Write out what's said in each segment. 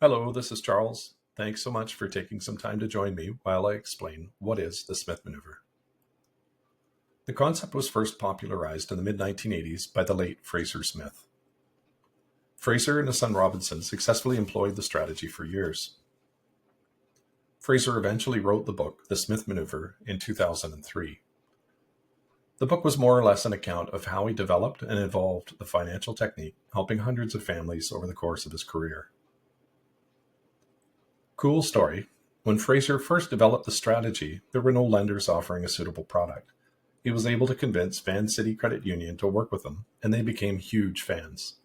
Hello, this is Charles. Thanks so much for taking some time to join me while I explain what is the Smith Maneuver. The concept was first popularized in the mid-1980s by the late Fraser Smith. Fraser and his son Robinson successfully employed the strategy for years. Fraser eventually wrote the book, The Smith Manoeuvre, in 2003. The book was more or less an account of how he developed and evolved the financial technique, helping hundreds of families over the course of his career. Cool story. When Fraser first developed the strategy, there were no lenders offering a suitable product. He was able to convince Van City Credit Union to work with him, and they became huge fans.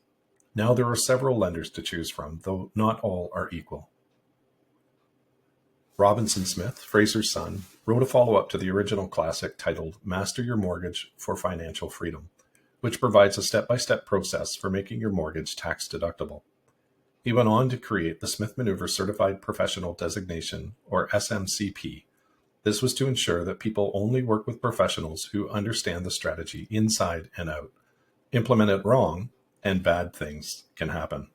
Now there are several lenders to choose from, though not all are equal. Robinson Smith, Fraser's son, wrote a follow-up to the original classic titled Master Your Mortgage for Financial Freedom, which provides a step-by-step process for making your mortgage tax-deductible. He went on to create the Smith Manoeuvre Certified Professional Designation, or SMCP. This was to ensure that people only work with professionals who understand the strategy inside and out. Implement it wrong, and bad things can happen.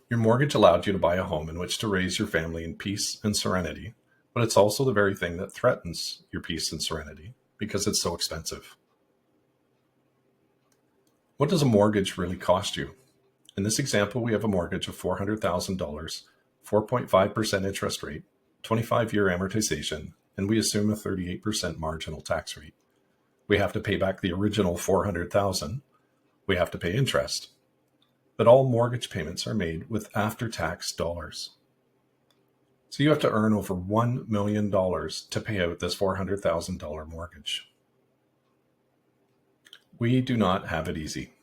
Your mortgage allowed you to buy a home in which to raise your family in peace and serenity, but it's also the very thing that threatens your peace and serenity because it's so expensive. What does a mortgage really cost you? In this example, we have a mortgage of $400,000, 4.5% interest rate, 25-year amortization, and we assume a 38% marginal tax rate. We have to pay back the original $400,000. We have to pay interest. But all mortgage payments are made with after-tax dollars. So you have to earn over $1 million to pay out this $400,000 mortgage. We do not have it easy.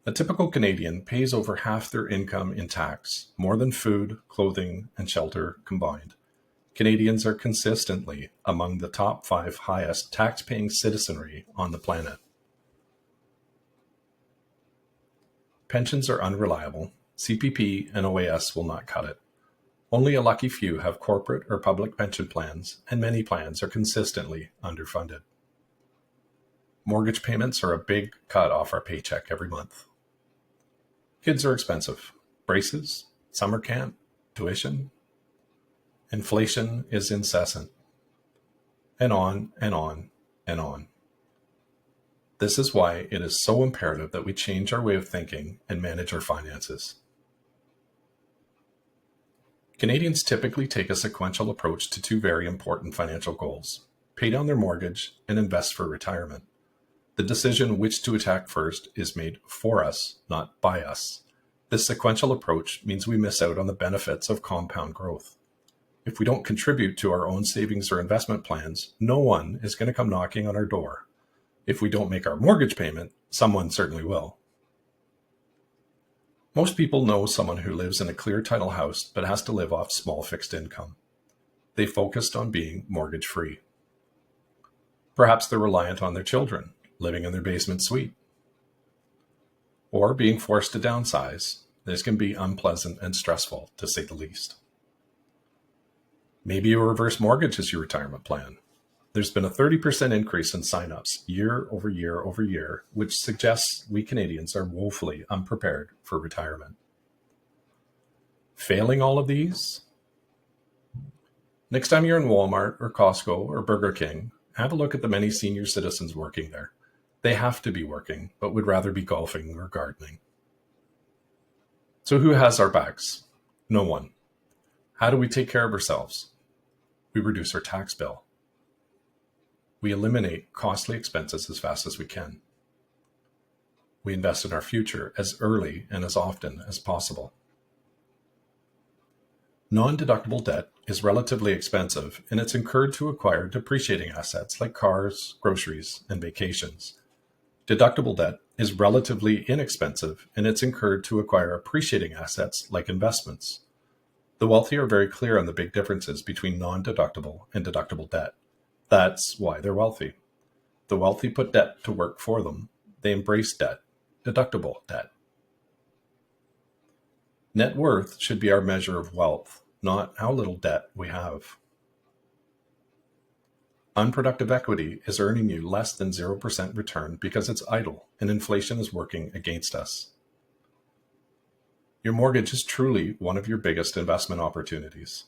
A typical Canadian pays over half their income in tax, more than food, clothing, and shelter combined. Canadians are consistently among the top 5 highest tax-paying citizenry on the planet. Pensions are unreliable. CPP and OAS will not cut it. Only a lucky few have corporate or public pension plans, and many plans are consistently underfunded. Mortgage payments are a big cut off our paycheck every month. Kids are expensive. Braces, summer camp, tuition. Inflation is incessant. And on and on and on. This is why it is so imperative that we change our way of thinking and manage our finances. Canadians typically take a sequential approach to 2 very important financial goals: pay down their mortgage and invest for retirement. The decision which to attack first is made for us, not by us. This sequential approach means we miss out on the benefits of compound growth. If we don't contribute to our own savings or investment plans, no one is going to come knocking on our door. If we don't make our mortgage payment, someone certainly will. Most people know someone who lives in a clear title house but has to live off small fixed income. They focused on being mortgage free. Perhaps they're reliant on their children, living in their basement suite, or being forced to downsize. This can be unpleasant and stressful, to say the least. Maybe a reverse mortgage is your retirement plan. There's been a 30% increase in signups year over year over year, which suggests we Canadians are woefully unprepared for retirement. Failing all of these? Next time you're in Walmart or Costco or Burger King, have a look at the many senior citizens working there. They have to be working, but would rather be golfing or gardening. So who has our backs? No one. How do we take care of ourselves? We reduce our tax bill. We eliminate costly expenses as fast as we can. We invest in our future as early and as often as possible. Non-deductible debt is relatively expensive, and it's incurred to acquire depreciating assets like cars, groceries, and vacations. Deductible debt is relatively inexpensive, and it's incurred to acquire appreciating assets like investments. The wealthy are very clear on the big differences between non-deductible and deductible debt. That's why they're wealthy. The wealthy put debt to work for them. They embrace debt, deductible debt. Net worth should be our measure of wealth, not how little debt we have. Unproductive equity is earning you less than 0% return because it's idle and inflation is working against us. Your mortgage is truly one of your biggest investment opportunities.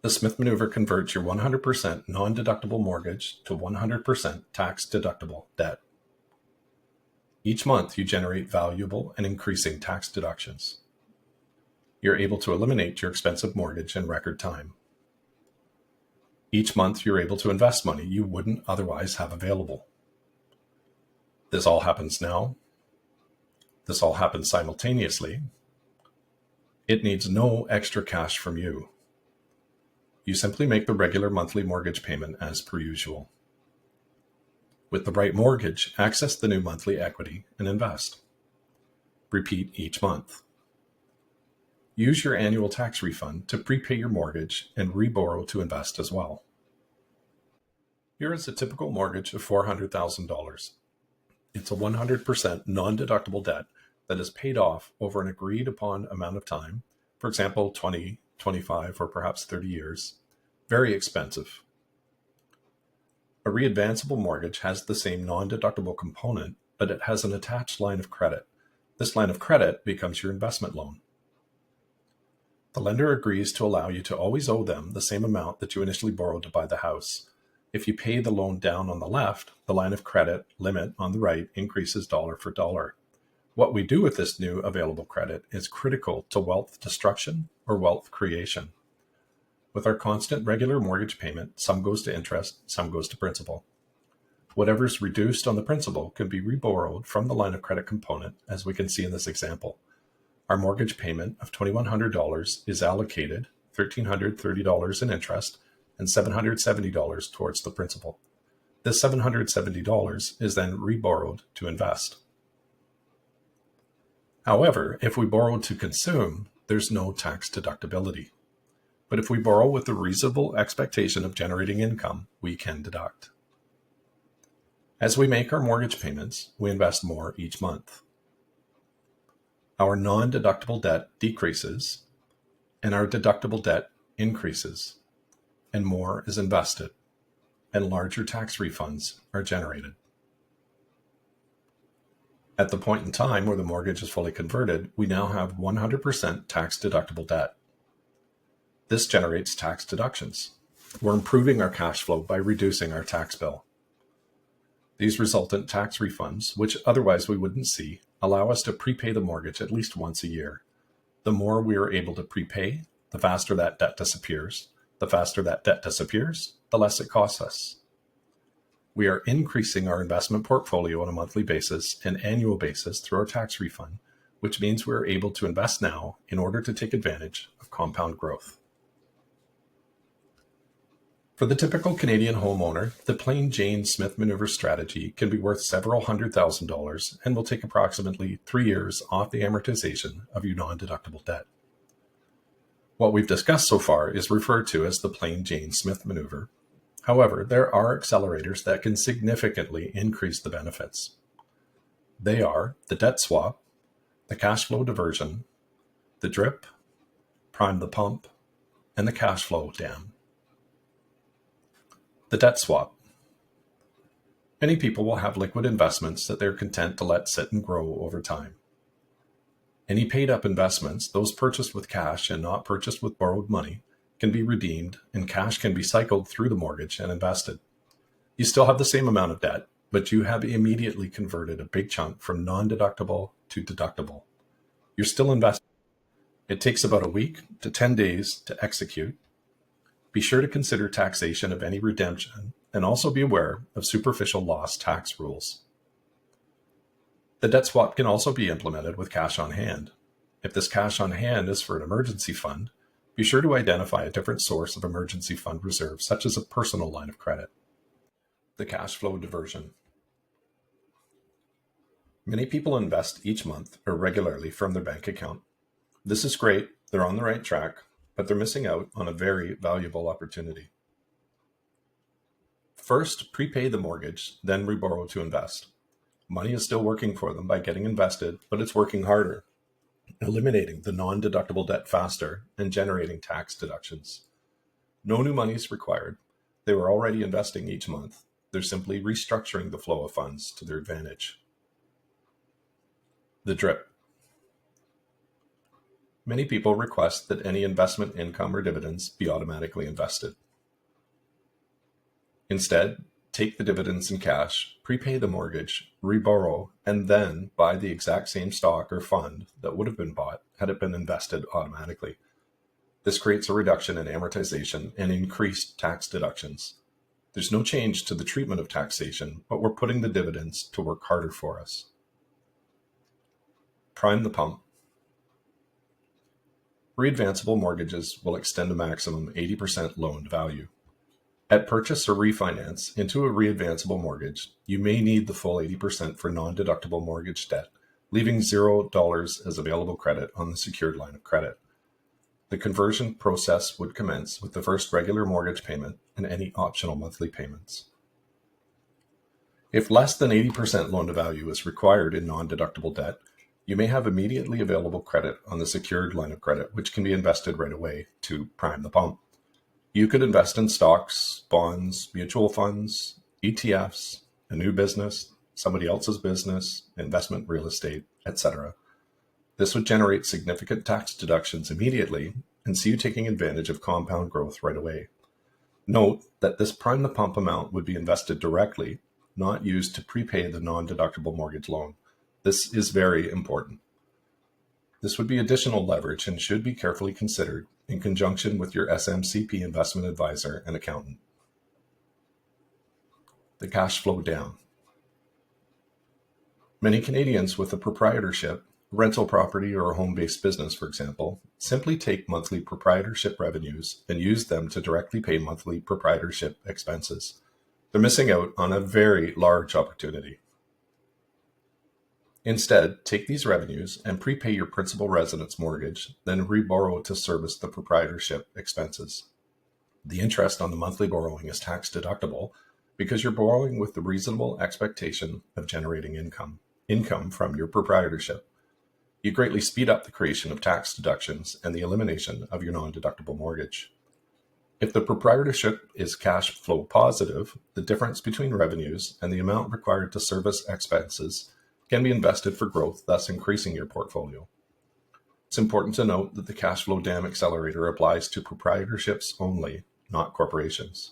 The Smith Manoeuvre converts your 100% non-deductible mortgage to 100% tax-deductible debt. Each month, you generate valuable and increasing tax deductions. You're able to eliminate your expensive mortgage in record time. Each month, you're able to invest money you wouldn't otherwise have available. This all happens now. This all happens simultaneously. It needs no extra cash from you. You simply make the regular monthly mortgage payment as per usual. With the right mortgage, access the new monthly equity and invest. Repeat each month. Use your annual tax refund to prepay your mortgage and reborrow to invest as well. Here is a typical mortgage of $400,000. It's a 100% non-deductible debt that is paid off over an agreed upon amount of time, for example, 20, 25, or perhaps 30 years. Very expensive. A readvanceable mortgage has the same non-deductible component, but it has an attached line of credit. This line of credit becomes your investment loan. The lender agrees to allow you to always owe them the same amount that you initially borrowed to buy the house. If you pay the loan down on the left, the line of credit limit on the right increases dollar for dollar. What we do with this new available credit is critical to wealth destruction or wealth creation. With our constant regular mortgage payment, some goes to interest, some goes to principal. Whatever's reduced on the principal can be reborrowed from the line of credit component, as we can see in this example. Our mortgage payment of $2,100 is allocated $1,330 in interest and $770 towards the principal. This $770 is then reborrowed to invest. However, if we borrow to consume, there's no tax deductibility. But if we borrow with the reasonable expectation of generating income, we can deduct. As we make our mortgage payments, we invest more each month. Our non-deductible debt decreases, and our deductible debt increases, and more is invested, and larger tax refunds are generated. At the point in time where the mortgage is fully converted, we now have 100% tax-deductible debt. This generates tax deductions. We're improving our cash flow by reducing our tax bill. These resultant tax refunds, which otherwise we wouldn't see, allow us to prepay the mortgage at least once a year. The more we are able to prepay, the faster that debt disappears. The faster that debt disappears, the less it costs us. We are increasing our investment portfolio on a monthly basis and annual basis through our tax refund, which means we're able to invest now in order to take advantage of compound growth. For the typical Canadian homeowner, the plain Jane Smith Manoeuvre strategy can be worth several $100,000 and will take approximately 3 years off the amortization of your non-deductible debt. What we've discussed so far is referred to as the plain Jane Smith Manoeuvre. However, there are accelerators that can significantly increase the benefits. They are the debt swap, the cash flow diversion, the drip, prime the pump, and the cash flow dam. The debt swap. Many people will have liquid investments that they're content to let sit and grow over time. Any paid-up investments, those purchased with cash and not purchased with borrowed money, can be redeemed and cash can be cycled through the mortgage and invested. You still have the same amount of debt, but you have immediately converted a big chunk from non-deductible to deductible. You're still investing. It takes about a week to 10 days to execute. Be sure to consider taxation of any redemption and also be aware of superficial loss tax rules. The debt swap can also be implemented with cash on hand. If this cash on hand is for an emergency fund, be sure to identify a different source of emergency fund reserve, such as a personal line of credit. The cash flow diversion. Many people invest each month or regularly from their bank account. This is great, they're on the right track, but they're missing out on a very valuable opportunity. First, prepay the mortgage, then reborrow to invest. Money is still working for them by getting invested, but it's working harder, eliminating the non-deductible debt faster and generating tax deductions. No new money is required. They were already investing each month. They're simply restructuring the flow of funds to their advantage. The drip. Many people request that any investment income or dividends be automatically invested. Instead, take the dividends in cash, prepay the mortgage, reborrow, and then buy the exact same stock or fund that would have been bought had it been invested automatically. This creates a reduction in amortization and increased tax deductions. There's no change to the treatment of taxation, but we're putting the dividends to work harder for us. Prime the pump. Readvanceable mortgages will extend a maximum 80% loan to value. At purchase or refinance into a readvanceable mortgage, you may need the full 80% for non-deductible mortgage debt, leaving $0 as available credit on the secured line of credit. The conversion process would commence with the first regular mortgage payment and any optional monthly payments. If less than 80% loan-to-value is required in non-deductible debt, you may have immediately available credit on the secured line of credit, which can be invested right away to prime the pump. You could invest in stocks, bonds, mutual funds, ETFs, a new business, somebody else's business, investment real estate, etc. This would generate significant tax deductions immediately and see you taking advantage of compound growth right away. Note that this prime the pump amount would be invested directly, not used to prepay the non-deductible mortgage loan. This is very important. This would be additional leverage and should be carefully considered in conjunction with your SMCP investment advisor and accountant. The cash flow down. Many Canadians with a proprietorship, rental property, or a home-based business, for example, simply take monthly proprietorship revenues and use them to directly pay monthly proprietorship expenses. They're missing out on a very large opportunity. Instead, take these revenues and prepay your principal residence mortgage, then reborrow to service the proprietorship expenses. The interest on the monthly borrowing is tax deductible because you're borrowing with the reasonable expectation of generating income from your proprietorship. You greatly speed up the creation of tax deductions and the elimination of your non-deductible mortgage. If the proprietorship is cash flow positive, the difference between revenues and the amount required to service expenses can be invested for growth, thus increasing your portfolio. It's important to note that the cash flow dam accelerator applies to proprietorships only, not corporations.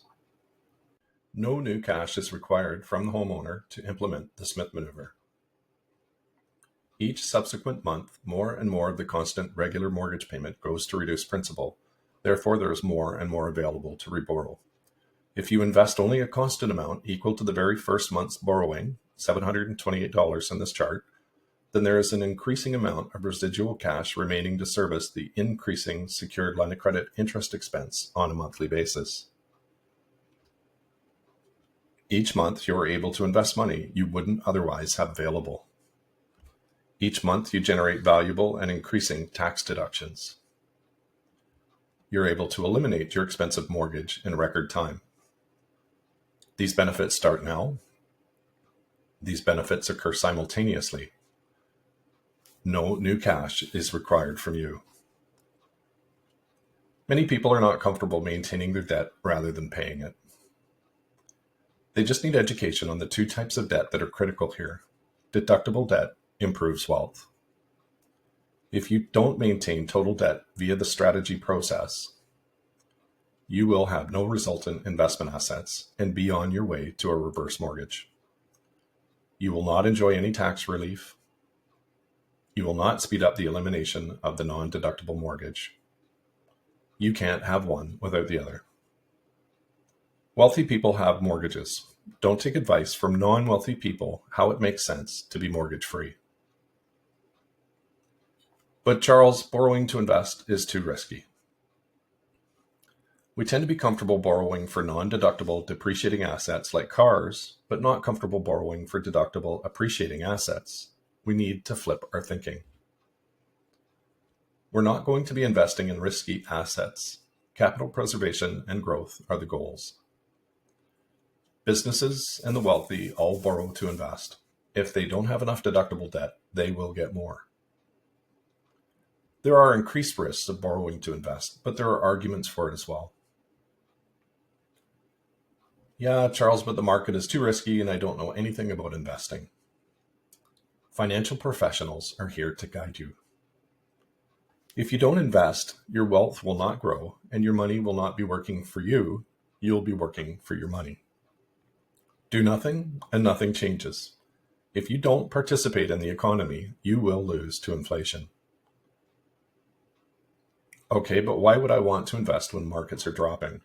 No new cash is required from the homeowner to implement the Smith Manoeuvre. Each subsequent month, more and more of the constant regular mortgage payment goes to reduce principal. Therefore, there is more and more available to reborrow. If you invest only a constant amount equal to the very first month's borrowing, $728 in this chart, then there is an increasing amount of residual cash remaining to service the increasing secured line of credit interest expense on a monthly basis. Each month, you are able to invest money you wouldn't otherwise have available. Each month, you generate valuable and increasing tax deductions. You're able to eliminate your expensive mortgage in record time. These benefits start now. These benefits occur simultaneously. No new cash is required from you. Many people are not comfortable maintaining their debt rather than paying it. They just need education on the two types of debt that are critical here. Deductible debt improves wealth. If you don't maintain total debt via the strategy process, you will have no resultant investment assets and be on your way to a reverse mortgage. You will not enjoy any tax relief. You will not speed up the elimination of the non-deductible mortgage. You can't have one without the other. Wealthy people have mortgages. Don't take advice from non-wealthy people how it makes sense to be mortgage-free. But Charles, borrowing to invest is too risky. We tend to be comfortable borrowing for non-deductible depreciating assets like cars, but not comfortable borrowing for deductible appreciating assets. We need to flip our thinking. We're not going to be investing in risky assets. Capital preservation and growth are the goals. Businesses and the wealthy all borrow to invest. If they don't have enough deductible debt, they will get more. There are increased risks of borrowing to invest, but there are arguments for it as well. Yeah, Charles, but the market is too risky and I don't know anything about investing. Financial professionals are here to guide you. If you don't invest, your wealth will not grow and your money will not be working for you. You'll be working for your money. Do nothing and nothing changes. If you don't participate in the economy, you will lose to inflation. Okay, but why would I want to invest when markets are dropping?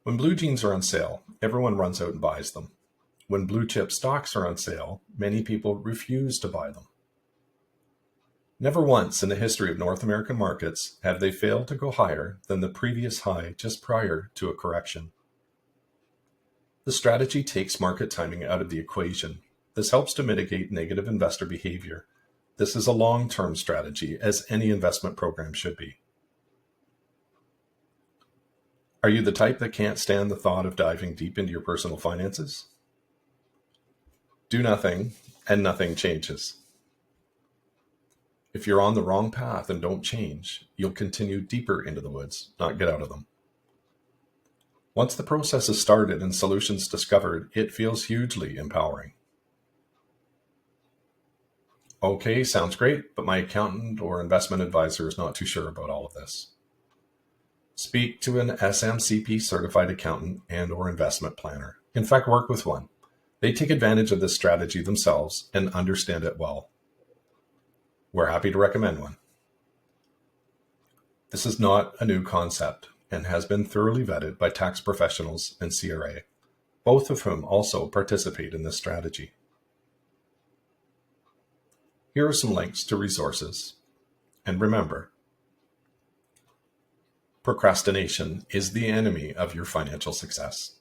When blue jeans are on sale, everyone runs out and buys them. When blue chip stocks are on sale, many people refuse to buy them. Never once in the history of North American markets have they failed to go higher than the previous high just prior to a correction. The strategy takes market timing out of the equation. This helps to mitigate negative investor behavior. This is a long-term strategy, as any investment program should be. Are you the type that can't stand the thought of diving deep into your personal finances? Do nothing, and nothing changes. If you're on the wrong path and don't change, you'll continue deeper into the woods, not get out of them. Once the process is started and solutions discovered, it feels hugely empowering. Okay, sounds great, but my accountant or investment advisor is not too sure about all of this. Speak to an SMCP certified accountant and or investment planner. In fact, work with one. They take advantage of this strategy themselves and understand it well. We're happy to recommend one. This is not a new concept and has been thoroughly vetted by tax professionals and CRA, both of whom also participate in this strategy. Here are some links to resources. And remember, procrastination is the enemy of your financial success.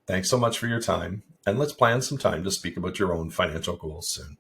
Thanks so much for your time, and let's plan some time to speak about your own financial goals soon.